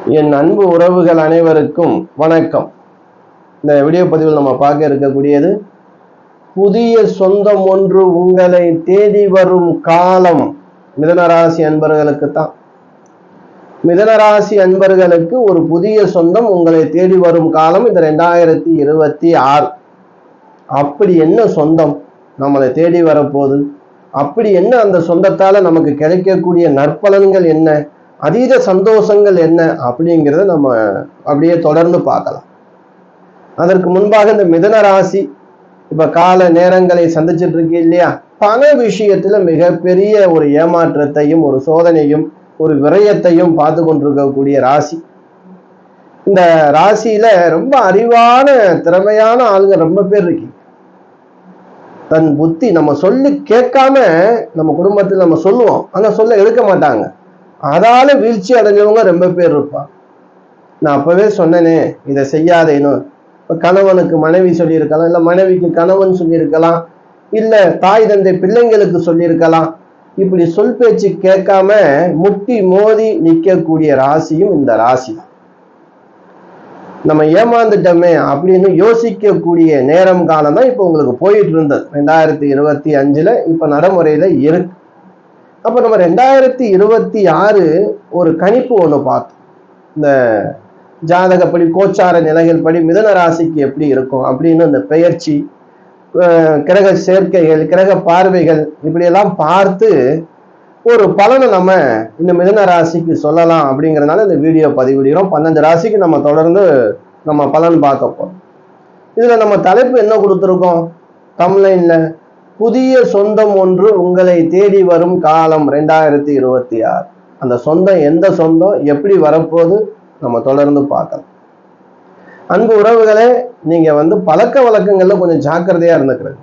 என் அன்பு உறவுகள் அனைவருக்கும் வணக்கம். இந்த வீடியோ பதிவில் நம்ம பார்க்க இருக்கக்கூடியது புதிய சொந்தம் ஒன்று உங்களை தேடி வரும் காலம். மிதுனராசி அன்பர்களுக்கு தான். மிதுனராசி அன்பர்களுக்கு ஒரு புதிய சொந்தம் உங்களை தேடி வரும் காலம் இந்த 2026. அப்படி என்ன சொந்தம் நம்மளை தேடி வரப்போகுது? அப்படி என்ன அந்த சொந்தத்தால நமக்கு கிடைக்கக்கூடிய நற்பலன்கள் என்ன, அதீத சந்தோஷங்கள் என்ன அப்படிங்கிறத நம்ம அப்படியே தொடர்ந்து பார்க்கலாம். அதற்கு முன்பாக இந்த மிதுன ராசி இப்ப கால நேரங்களை சந்திச்சுட்டு இருக்கு இல்லையா, பண விஷயத்துல மிகப்பெரிய ஒரு ஏமாற்றத்தையும் ஒரு சோதனையும் ஒரு விரயத்தையும் பார்த்து கொண்டிருக்கக்கூடிய ராசி. இந்த ராசியில ரொம்ப அறிவான திறமையான ஆளுங்க ரொம்ப பேர் இருக்கு. தன் புத்தி நம்ம சொல்லி கேட்காம நம்ம குடும்பத்தில் நம்ம சொல்லுவோம், ஆனா சொல்ல எடுக்க மாட்டாங்க. அதால வீழ்ச்சி அடைஞ்சவங்க ரொம்ப பேர் இருப்பான். நான் அப்பவே சொன்னேனே இதை செய்யாதேன்னு. இப்ப கணவனுக்கு மனைவி சொல்லியிருக்கலாம், இல்ல மனைவிக்கு கணவன் சொல்லியிருக்கலாம், இல்ல தாய் தந்தை பிள்ளைங்களுக்கு சொல்லியிருக்கலாம். இப்படி சொல் பேச்சு கேட்காம முட்டி மோதி நிற்கக்கூடிய ராசியும் இந்த ராசி. நம்ம ஏமாந்துட்டோமே அப்படின்னு யோசிக்கக்கூடிய நேரம் காலம் தான் இப்ப உங்களுக்கு போயிட்டு இருந்தது 2025. இப்ப நடைமுறையில இருக்கு. அப்ப நம்ம 2026 ஒரு கணிப்பு ஒண்ணு பார்த்தோம். இந்த ஜாதகப்படி கோச்சார நிலைகள் படி மிதுன ராசிக்கு எப்படி இருக்கும் அப்படின்னு இந்த பெயர்ச்சி, கிரக சேர்க்கைகள், கிரக பார்வைகள் இப்படி எல்லாம் பார்த்து ஒரு பலனை நம்ம இந்த மிதுன ராசிக்கு சொல்லலாம் அப்படிங்கிறதுனால இந்த வீடியோ பதிவிடுகிறோம். 12 ராசிக்கு நம்ம தொடர்ந்து நம்ம பலன் பார்க்க போறோம். இதுல நம்ம தலைப்பு என்ன கொடுத்துருக்கோம் தமிழ்ல? புதிய சொந்தம் ஒன்று உங்களை தேடி வரும் காலம் 2026. அந்த சொந்தம் எந்த சொந்தம், எப்படி வரப்போது, நம்ம தொடர்ந்து பார்க்கலாம். அன்பு உறவுகளே, நீங்க பழக்க வழக்கங்கள்ல கொஞ்சம் ஜாக்கிரதையா இருந்துக்கிறது.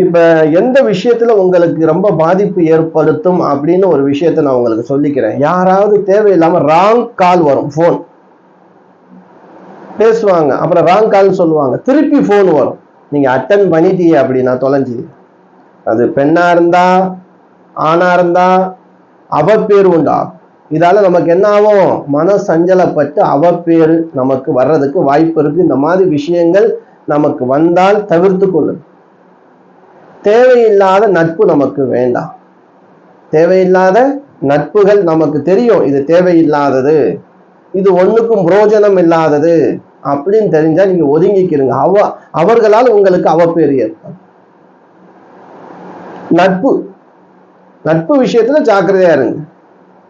இப்ப எந்த விஷயத்துல உங்களுக்கு ரொம்ப பாதிப்பு ஏற்படுத்தும் அப்படின்னு ஒரு விஷயத்த நான் உங்களுக்கு சொல்லிக்கிறேன். யாராவது தேவையில்லாம ராங் கால் வரும், போன் பேசுவாங்க, அப்புறம் ராங் கால் சொல்லுவாங்க, திருப்பி போன் வரும், நீங்க அட்டன் பண்ணிட்டீங்க அப்படின்னா தொலைஞ்சி. அது பெண்ணா இருந்தா ஆணா இருந்தா அவப்பேர் உண்டா. இதால நமக்கு என்ன ஆகும்? மன சஞ்சலப்பட்டு அவப்பேரு நமக்கு வர்றதுக்கு வாய்ப்பு இருக்கு. இந்த மாதிரி விஷயங்கள் நமக்கு வந்தால் தவிர்த்து கொள்ளும். தேவையில்லாத நட்பு நமக்கு வேண்டாம். தேவையில்லாத நட்புகள் நமக்கு தெரியும் இது தேவையில்லாதது, இது ஒண்ணுக்கும் புரோஜனம் இல்லாதது அப்படின்னு தெரிஞ்சா நீங்க ஒதுங்கிக்கிறீங்க. அவர்களால் உங்களுக்கு அவப்பேறு ஏற்படும். நட்பு விஷயத்துல ஜாக்கிரதையா இருங்க.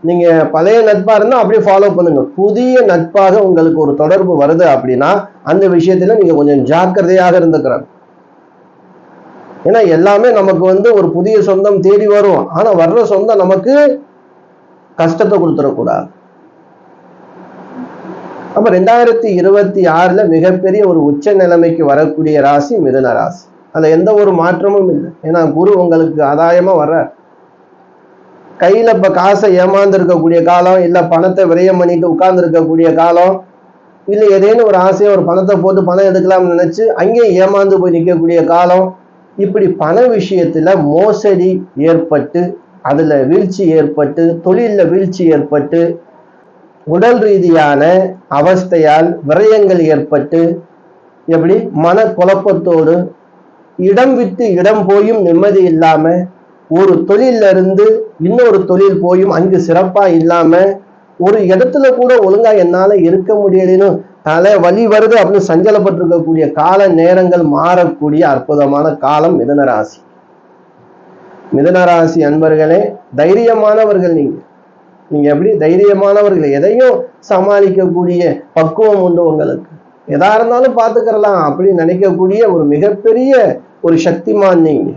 நீங்க பழைய நட்பா இருந்தா அப்படியே ஃபாலோ பண்ணுங்க. புதிய நட்பாக உங்களுக்கு ஒரு தொடர்பு வருது அப்படின்னா அந்த விஷயத்துல நீங்க கொஞ்சம் ஜாக்கிரதையாக இருந்துக்கிறாங்க. ஏன்னா எல்லாமே நமக்கு ஒரு புதிய சொந்தம் தேடி வரும். ஆனா வர்ற சொந்தம் நமக்கு கஷ்டத்தை கொடுத்துடக்கூடாது. அப்ப 2026 மிகப்பெரிய ஒரு உச்ச நிலைமைக்கு வரக்கூடிய ராசி மிதுன ராசி. அதுல எந்த ஒரு மாற்றமும் இல்லை. ஏன்னா குரு உங்களுக்கு ஆதாயமா வர்ற கையில இப்ப காசை ஏமாந்து இருக்கக்கூடிய காலம், இல்ல பணத்தை விரயம் பண்ணிட்டு உட்கார்ந்து இருக்கக்கூடிய காலம், இல்ல ஏதேனும் ஒரு ஆசையை ஒரு பணத்தை போட்டு பணம் எடுக்கலாம்னு நினைச்சு அங்கேயும் ஏமாந்து போய் நிற்கக்கூடிய காலம். இப்படி பண விஷயத்துல மோசடி ஏற்பட்டு, அதுல வீழ்ச்சி ஏற்பட்டு, தொழில்ல வீழ்ச்சி ஏற்பட்டு, உடல் ரீதியான அவஸ்தையால் விரயங்கள் ஏற்பட்டு, எப்படி மன குழப்பத்தோடு இடம் விட்டு இடம் போயும் நிம்மதி இல்லாம, ஒரு தொழில இருந்து இன்னொரு தொழில் போயும் அங்கு சிறப்பா இல்லாம, ஒரு இடத்துல கூட ஒழுங்கா என்னால இருக்க முடியலன்னு தலை வலி வருது அப்படின்னு சஞ்சலப்பட்டிருக்கக்கூடிய கால நேரங்கள் மாறக்கூடிய அற்புதமான காலம் மிதுன ராசி. மிதுன ராசி அன்பர்களே, தைரியமானவர்கள் நீங்க எப்படி தைரியமானவர்கள், எதையும் சமாளிக்கக்கூடிய பக்குவம் உண்டு உங்களுக்கு. எதா இருந்தாலும் பார்த்துக்கலாம் அப்படின்னு நினைக்கக்கூடிய ஒரு மிகப்பெரிய ஒரு சக்திமான் நீங்க.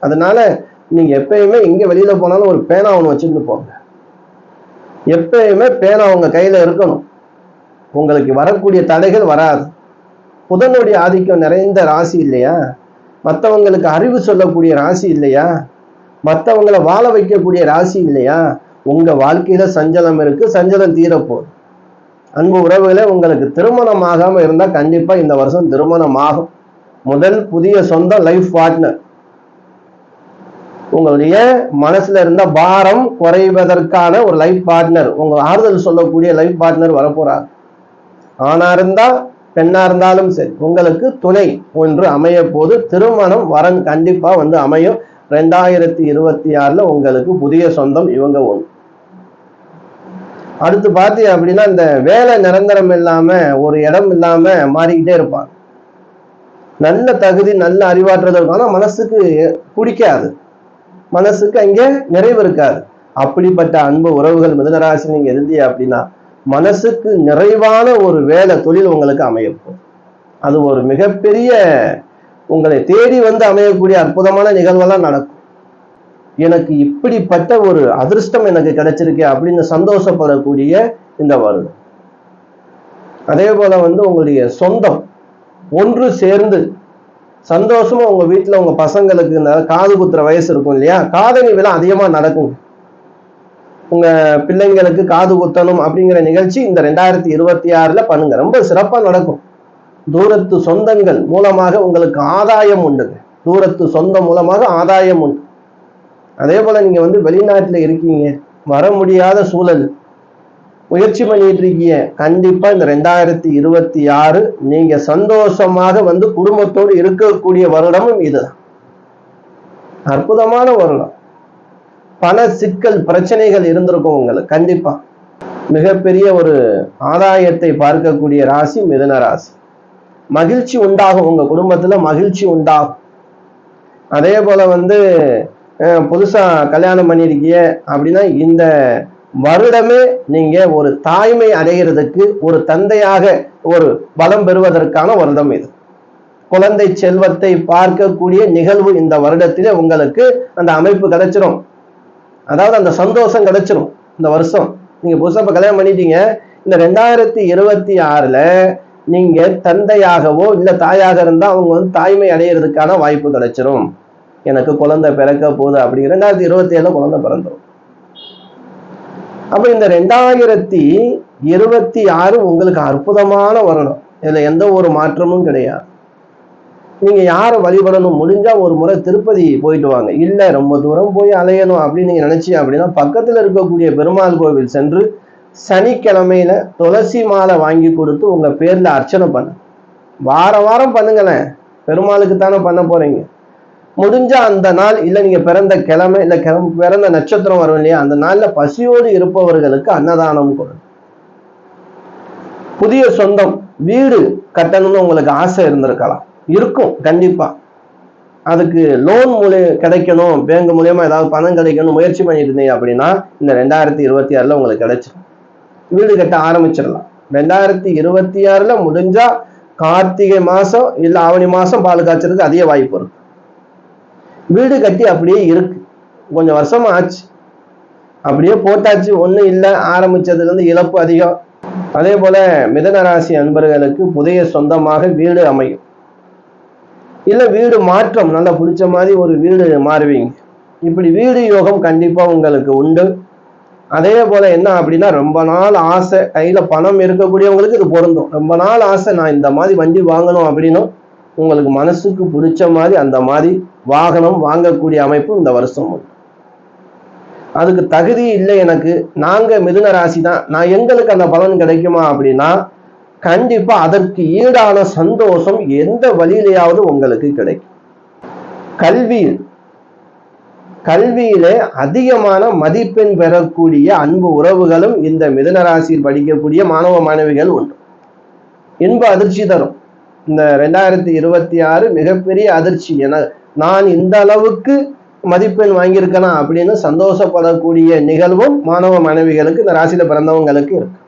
அதனால நீங்க எப்பயுமே எங்க வெளியில போனாலும் ஒரு பேனா ஒன்று வச்சுட்டு போங்க. எப்பயுமே பேனா உங்க கையில இருக்கணும். உங்களுக்கு வரக்கூடிய தடைகள் வராது. புதனுடைய ஆதிக்கம் நிறைந்த ராசி இல்லையா? மற்றவங்களுக்கு அறிவு சொல்லக்கூடிய ராசி இல்லையா? மற்றவங்களை வாழ வைக்கக்கூடிய ராசி இல்லையா? உங்க வாழ்க்கையில சஞ்சலம் இருக்கு, சஞ்சலம் தீரப்போகுது. அன்பு உறவுகளே, உங்களுக்கு திருமணம் ஆகாம இருந்தா கண்டிப்பா இந்த வருஷம் திருமணம் ஆகும். முதல் புதிய சொந்த லைஃப் பார்ட்னர் உங்களுடைய மனசுல இருந்த பாரம் குறைவதற்கான ஒரு லைஃப் பார்ட்னர், உங்க ஆறுதல் சொல்லக்கூடிய லைஃப் பார்ட்னர் வரப்போறார். ஆணா இருந்தா பெண்ணா இருந்தாலும் சரி, உங்களுக்கு துணை ஒன்று அமைய போது திருமணம் வரன் கண்டிப்பா அமையும். 2026 உங்களுக்கு புதிய சொந்தம் இவங்க ஒன்று. அடுத்து பார்த்தீங்க அப்படின்னா, இந்த வேலை நிரந்தரம் இல்லாம ஒரு இடம் இல்லாம மாறிக்கிட்டே இருப்பாங்க. நல்ல தகுதி நல்ல அறிவாற்றல் இருக்கும், ஆனா மனசுக்கு பிடிக்காது, மனசுக்கு அங்கே நிறைவு இருக்காது. அப்படிப்பட்ட அன்பு உறவுகள் மிதுனராசி நீங்க இருந்தீங்க அப்படின்னா மனசுக்கு நிறைவான ஒரு வேலை தொழில் உங்களுக்கு அமையப்போம். அது ஒரு மிகப்பெரிய உங்களை தேடி அமையக்கூடிய அற்புதமான நிகழ்வெல்லாம் நடக்கும். எனக்கு இப்படிப்பட்ட ஒரு அதிர்ஷ்டம் எனக்கு கிடைச்சிருக்கு அப்படின்னு சந்தோஷப்படக்கூடிய இந்த வருடம். அதே போல உங்களுடைய சொந்தம் ஒன்று சேர்ந்து சந்தோஷமா உங்க வீட்டுல உங்க பசங்களுக்கு இந்த காது குத்துற வயசு இருக்கும் இல்லையா, காதணி விழா அதிகமா நடக்கும். உங்க பிள்ளைங்களுக்கு காது குத்தணும் அப்படிங்கிற நிகழ்ச்சி இந்த 2026 பண்ணுங்க, ரொம்ப சிறப்பா நடக்கும். தூரத்து சொந்தங்கள் மூலமாக உங்களுக்கு ஆதாயம் உண்டு, தூரத்து சொந்தம் மூலமாக ஆதாயம் உண்டு. அதே போல நீங்க வெளிநாட்டுல இருக்கீங்க, வர முடியாத சூழல், முயற்சி பண்ணிட்டு இருக்கீங்க, கண்டிப்பா இந்த 2026 நீங்க சந்தோஷமாக குடும்பத்தோடு இருக்கக்கூடிய வருடமும் இதுதான். அற்புதமான வருடம். பண சிக்கல் பிரச்சனைகள் இருந்திருக்கும் உங்களுக்கு, கண்டிப்பா மிகப்பெரிய ஒரு ஆதாயத்தை பார்க்கக்கூடிய ராசி மிதுன ராசி. மகிழ்ச்சி உண்டாகும், உங்க குடும்பத்துல மகிழ்ச்சி உண்டாகும். அதே போல புதுசா கல்யாணம் பண்ணிருக்கீங்க அப்படின்னா இந்த வருடமே நீங்க ஒரு தாய்மை அடைகிறதுக்கு, ஒரு தந்தையாக ஒரு பலம் பெறுவதற்கான வருடம் இது. குழந்தை செல்வத்தை பார்க்கக்கூடிய நிகழ்வு இந்த வருடத்திலே உங்களுக்கு அந்த அமைப்பு கிடைச்சிரும். அதாவது அந்த சந்தோஷம் கிடைச்சிரும். இந்த வருஷம் நீங்க புதுசா இப்ப கல்யாணம் பண்ணிட்டீங்க, இந்த 2026 நீங்க தந்தையாகவோ இல்ல தாயாக இருந்தா அவங்க தாய்மை அடையிறதுக்கான வாய்ப்பு கிடைச்சிரும். எனக்கு குழந்தை பிறக்க போகுது அப்படிங்கிற 2027 குழந்தை பிறந்துடும். அப்ப இந்த 2026 உங்களுக்கு அற்புதமான வருடம். இதுல எந்த ஒரு மாற்றமும் கிடையாது. நீங்க யாரை வழிபடணும், முடிஞ்சா ஒரு முறை திருப்பதி போயிட்டு வாங்க. இல்ல ரொம்ப தூரம் போய் அலையணும் அப்படின்னு நீங்க நினைச்சீங்க அப்படின்னா பக்கத்துல இருக்கக்கூடிய பெருமாள் கோவில் சென்று சனிக்கிழமையில துளசி மாலை வாங்கி கொடுத்து உங்க பேர்ல அர்ச்சனை பண்ணு. வாரம் பண்ணுங்களேன், பெருமாளுக்கு தானே பண்ண போறீங்க. முடிஞ்சா அந்த நாள், இல்ல நீங்க பிறந்த கிழமை இல்ல பிறந்த நட்சத்திரம் வரும் இல்லையா, அந்த நாள்ல பசியோடு இருப்பவர்களுக்கு அன்னதானம் கொடுங்க. புதிய சொந்தம் வீடு கட்டணும்னு உங்களுக்கு ஆசை இருந்திருக்கலாம், இருக்கும் கண்டிப்பா. அதுக்கு லோன் கிடைக்கணும், பேங்க் மூலியமா ஏதாவது பணம் கிடைக்கணும் முயற்சி பண்ணிட்டு இருந்தீங்க அப்படின்னா இந்த 2026 உங்களுக்கு கிடைச்சிடும். வீடு கட்ட ஆரம்பிச்சிடலாம். 2026 முடிஞ்சா கார்த்திகை மாசம் இல்ல ஆவணி மாசம் பால் காய்ச்சறதுக்கு அதிக வாய்ப்பு இருக்கு. வீடு கட்டி அப்படியே இருக்கு, கொஞ்சம் வருஷமா ஆச்சு, அப்படியே போட்டாச்சு, ஒண்ணும் இல்லை, ஆரம்பிச்சதுல இருந்து இழப்பு அதிகம். அதே போல மிதுன ராசி அன்பர்களுக்கு புதிய சொந்தமாக வீடு அமையும், இல்ல வீடு மாற்றம், நல்லா பிடிச்ச மாதிரி ஒரு வீடு மாறுவீங்க. இப்படி வீடு யோகம் கண்டிப்பா உங்களுக்கு உண்டு. அதே போல என்ன அப்படின்னா, ரொம்ப நாள் ஆசை, கையில பணம் இருக்கக்கூடியவங்களுக்கு இது பொருந்தும். ரொம்ப நாள் ஆசை நான் இந்த மாதிரி வண்டி வாங்கணும் அப்படின்னு உங்களுக்கு மனசுக்கு பிடிச்ச மாதிரி அந்த மாதிரி வாகனம் வாங்கக்கூடிய அமைப்பு இந்த வருஷம் உண்டு. அதுக்கு தகுதி இல்லை எனக்கு, நாங்க மிதுன ராசி தான், நான் எங்களுக்கு அந்த பலன் கிடைக்குமா அப்படின்னா கண்டிப்பா அதற்கு ஈடான சந்தோஷம் எந்த வழியிலேயாவது உங்களுக்கு கிடைக்கும். கல்வியிலே அதிகமான மதிப்பெண் பெறக்கூடிய அன்பு உறவுகளும் இந்த மிதுன ராசியில் படிக்கக்கூடிய மாணவ மாணவிகள் உண்டு. இன்ப அதிர்ச்சி தரும் இந்த 2026 மிகப்பெரிய அதிர்ச்சி. என நான் இந்த அளவுக்கு மதிப்பெண் வாங்கியிருக்கேனா அப்படின்னு சந்தோஷப்படக்கூடிய நிகழ்வும் மாணவ மாணவிகளுக்கு இந்த ராசியில பிறந்தவங்களுக்கு இருக்கு.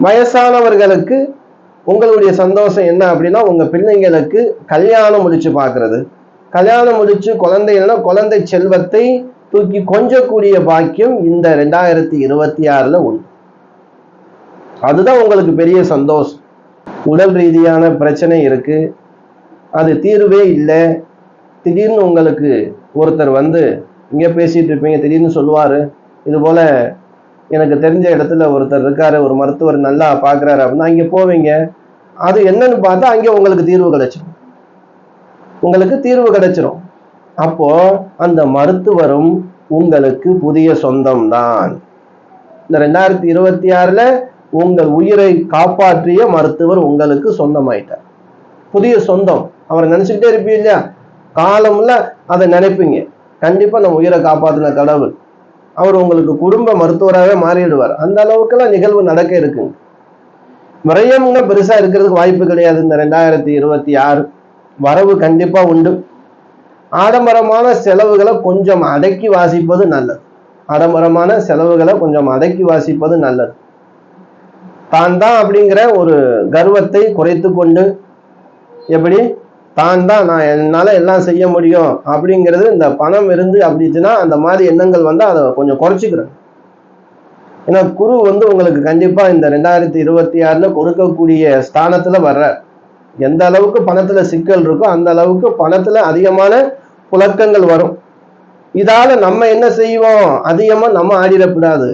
வயசானவர்களுக்கு உங்களுடைய சந்தோஷம் என்ன அப்படின்னா, உங்க பிள்ளைங்களுக்கு கல்யாணம் முடிச்சு பார்க்கறது, கல்யாணம் முடிச்சு குழந்தைகள்னா குழந்தை செல்வத்தை தூக்கி கொஞ்சக்கூடிய பாக்கியம் இந்த 2026 உண்டு. அதுதான் உங்களுக்கு பெரிய சந்தோஷம். உடல் ரீதியான பிரச்சனை இருக்கு, அது தீர்வே இல்லை. திடீர்னு உங்களுக்கு ஒருத்தர் இங்க பேசிட்டு இருப்பீங்க, திடீர்னு சொல்லுவாரு, இது போல எனக்கு தெரிஞ்ச இடத்துல ஒருத்தர் இருக்காரு, ஒரு மருத்துவர் நல்லா பாக்குறாரு அப்படின்னா அங்க போவீங்க. அது என்னன்னு பார்த்தா அங்கே உங்களுக்கு தீர்வு கிடைச்சிடும். அப்போ அந்த மருத்துவரும் உங்களுக்கு புதிய சொந்தம் தான். இந்த 2026ல உங்கள் உயிரை காப்பாற்றிய மருத்துவர் உங்களுக்கு சொந்தமாயிட்டார். புதிய சொந்தம். அவரை நினைச்சுக்கிட்டே இருப்பீங்க இல்லையா? காலம்ல அதை நினைப்பீங்க. கண்டிப்பா நம்ம உயிரை காப்பாற்றின கடவுள் அவர் உங்களுக்கு குடும்ப மருத்துவராகவே மாறிடுவார். அந்த அளவுக்குலாம் நிகழ்வு நடக்க இருக்குங்க. விரயம்ங்க பெருசா இருக்கிறதுக்கு வாய்ப்பு கிடையாது. இந்த 2026 வரவு கண்டிப்பா உண்டு. ஆடம்பரமான செலவுகளை கொஞ்சம் அடக்கி வாசிப்பது நல்லது. ஆடம்பரமான செலவுகளை கொஞ்சம் அடக்கி வாசிப்பது நல்லது. தான் தான் அப்படிங்கிற ஒரு கர்வத்தை குறைத்து கொண்டு, எப்படி தான் தான் நான் என்னால எல்லாம் செய்ய முடியும் அப்படிங்கிறது, இந்த பணம் இருந்து அப்படிச்சுன்னா அந்த மாதிரி எண்ணங்கள் வந்து அதை கொஞ்சம் குறைச்சிக்கிறேன். ஏன்னா குரு வந்து உங்களுக்கு கண்டிப்பா இந்த 2026ல கொடுக்கக்கூடிய ஸ்தானத்துல வர்ற எந்த அளவுக்கு பணத்துல சிக்கல் இருக்கோ அந்த அளவுக்கு பணத்துல அதிகமான புழக்கங்கள் வரும். இதால நம்ம என்ன செய்வோம்? அதிகமா நம்ம ஆடிடக்கூடாது.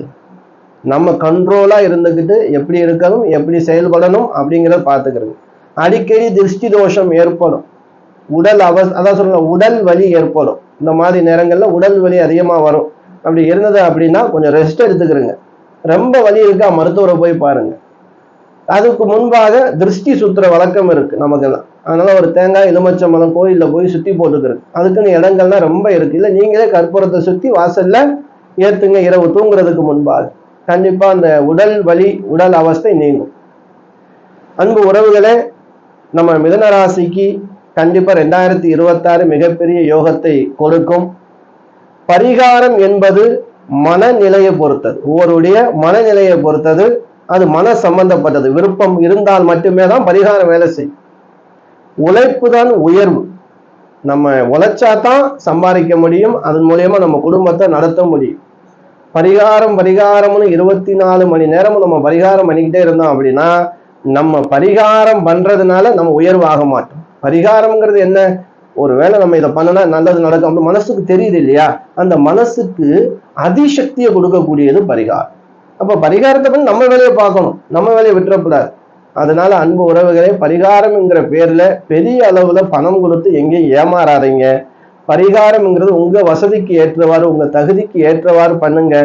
நம்ம கண்ட்ரோலா இருந்துக்கிட்டு எப்படி இருக்கணும், எப்படி செயல்படணும் அப்படிங்கிறத பார்த்துக்கிறது. அடிக்கடி திருஷ்டி தோஷம் ஏற்படும். அதான் சொல்ல உடல் வலி ஏற்படும். இந்த மாதிரி நேரங்கள்ல உடல் வலி அதிகமா வரும். அப்படி இருந்தது அப்படின்னா கொஞ்சம் ரெஸ்ட் எடுத்துக்கிறங்க. ரொம்ப வலி இருக்கா, மருத்துவரை போய் பாருங்க. அதுக்கு முன்பாக திருஷ்டி சுத்துற வழக்கம் இருக்கு நமக்கெல்லாம். அதனால ஒரு தேங்காய் எலுமிச்சம்பழம் கோயில்ல போய் சுத்தி போட்டுக்கிறது. அதுக்குன்னு இடங்கள்லாம் ரொம்ப இருக்கு. இல்ல நீங்களே கற்பூரத்தை சுத்தி வாசல்ல ஏத்துங்க இரவு தூங்குறதுக்கு முன்பாக. கண்டிப்பா அந்த உடல் வலி உடல் அவஸ்தை நீங்கும். அன்பு உறவுகளே, நம்ம மிதுன ராசிக்கு கண்டிப்பா 2026 மிகப்பெரிய யோகத்தை கொடுக்கும். பரிகாரம் என்பது மனநிலையை பொறுத்தது. ஒவ்வொருடைய மனநிலையை பொறுத்தது. அது மன சம்பந்தப்பட்டது. விருப்பம் இருந்தால் மட்டுமே தான் பரிகாரம் வேலை செய்யும். உழைப்பு தான் உயர்வு. நம்ம உழைச்சாதான் சம்பாதிக்க முடியும். அதன் மூலியமா நம்ம குடும்பத்தை நடத்த முடியும். பரிகாரம்னு 24 மணி நேரமும் நம்ம பரிகாரம் பண்ணிக்கிட்டே இருந்தோம் அப்படின்னா நம்ம பரிகாரம் பண்றதுனால நம்ம உயர்வு ஆக மாட்டோம். பரிகாரம்ங்கிறது என்ன? ஒருவேளை நம்ம இதை பண்ணனா நல்லது நடக்கும் அப்படி மனசுக்கு தெரியுது இல்லையா? அந்த மனசுக்கு அதிசக்தியை கொடுக்கக்கூடியது பரிகாரம். அப்ப பரிகாரத்தை பண்ணி நம்ம வேலையை பார்க்கணும், நம்ம வேலையை விட்டுறக்கூடாது. அதனால அன்பு உறவுகளே, பரிகாரம்ங்கிற பேர்ல பெரிய அளவுல பணம் கொடுத்து எங்கேயும் ஏமாறாதீங்க. பரிகாரம்ங்கிறது உங்க வசதிக்கு ஏற்றவாறு உங்க தகுதிக்கு ஏற்றவாறு பண்ணுங்க.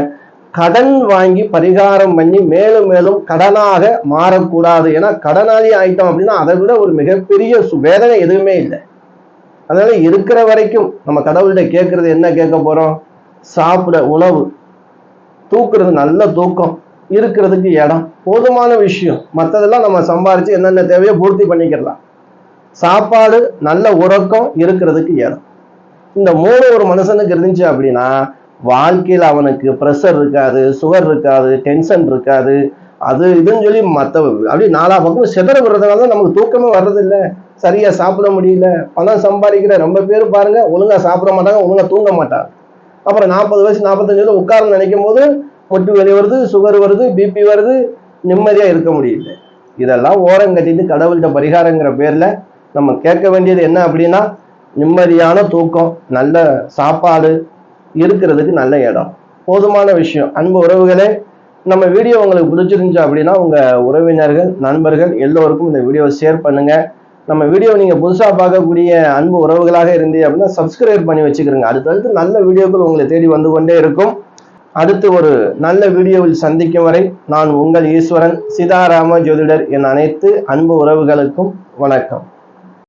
கடன் வாங்கி பரிகாரம் பண்ணி மேலும் மேலும் கடனாக மாறக்கூடாது. ஏன்னா கடனாளி ஆயிட்டோம் அப்படின்னா அதை விட ஒரு மிகப்பெரிய வேதனை எதுவுமே இல்லை. அதனால இருக்கிற வரைக்கும் நம்ம கடவுள்கிட்ட கேட்கறது என்ன கேட்க போறோம்? சாப்பிட உணவு, தூக்குறது நல்ல தூக்கம், இருக்கிறதுக்கு இடம், போதுமான விஷயம். மற்றதெல்லாம் நம்ம சம்பாரிச்சு என்னென்ன தேவையோ பூர்த்தி பண்ணிக்கலாம். சாப்பாடு, நல்ல உறக்கம், இருக்கிறதுக்கு இடம். இந்த 3 ஒரு மனுஷனுக்கு இருந்துச்சு அப்படின்னா வாழ்க்கையில் அவனுக்கு ப்ரெஷர் இருக்காது, சுகர் இருக்காது, டென்ஷன் இருக்காது. அது இதுன்னு சொல்லி மற்ற அப்படி 4 பக்கம் சிதற விடுறதுனால தான் நமக்கு தூக்கமே வர்றதில்லை. சரியா சாப்பிட முடியல. பணம் சம்பாதிக்கிற ரொம்ப பேர் பாருங்க, ஒழுங்கா சாப்பிட மாட்டாங்க, ஒழுங்கா தூங்க மாட்டாங்க. அப்புறம் 40 வயசு 45 வயசுல உட்கார்ந்து நினைக்கும் போது முட்டு வலி வருது, சுகர் வருது, பிபி வருது, நிம்மதியா இருக்க முடியல. இதெல்லாம் ஓரம் கட்டிட்டு கடவுள்கிட்ட பரிகாரங்கிற பேர்ல நம்ம கேட்க வேண்டியது என்ன அப்படின்னா நிம்மதியான தூக்கம், நல்ல சாப்பாடு, இருக்கிறதுக்கு நல்ல இடம், போதுமான விஷயம். அன்பு உறவுகளே, நம்ம வீடியோ உங்களுக்கு பிடிச்சிருந்துச்சு அப்படின்னா உங்க உறவினர்கள் நண்பர்கள் எல்லோருக்கும் இந்த வீடியோவை ஷேர் பண்ணுங்க. நம்ம வீடியோ நீங்க புதுசா பார்க்கக்கூடிய அன்பு உறவுகளாக இருந்தீங்க அப்படின்னா சப்ஸ்கிரைப் பண்ணி வச்சுக்கிறீங்க. அடுத்தடுத்து நல்ல வீடியோக்கள் உங்களை தேடி வந்து கொண்டே இருக்கும். அடுத்து ஒரு நல்ல வீடியோவில் சந்திக்கும் வரை நான் உங்கள் ஈஸ்வரன், சீதாராம ஜோதிடர். என் அனைத்து அன்பு உறவுகளுக்கும் வணக்கம்.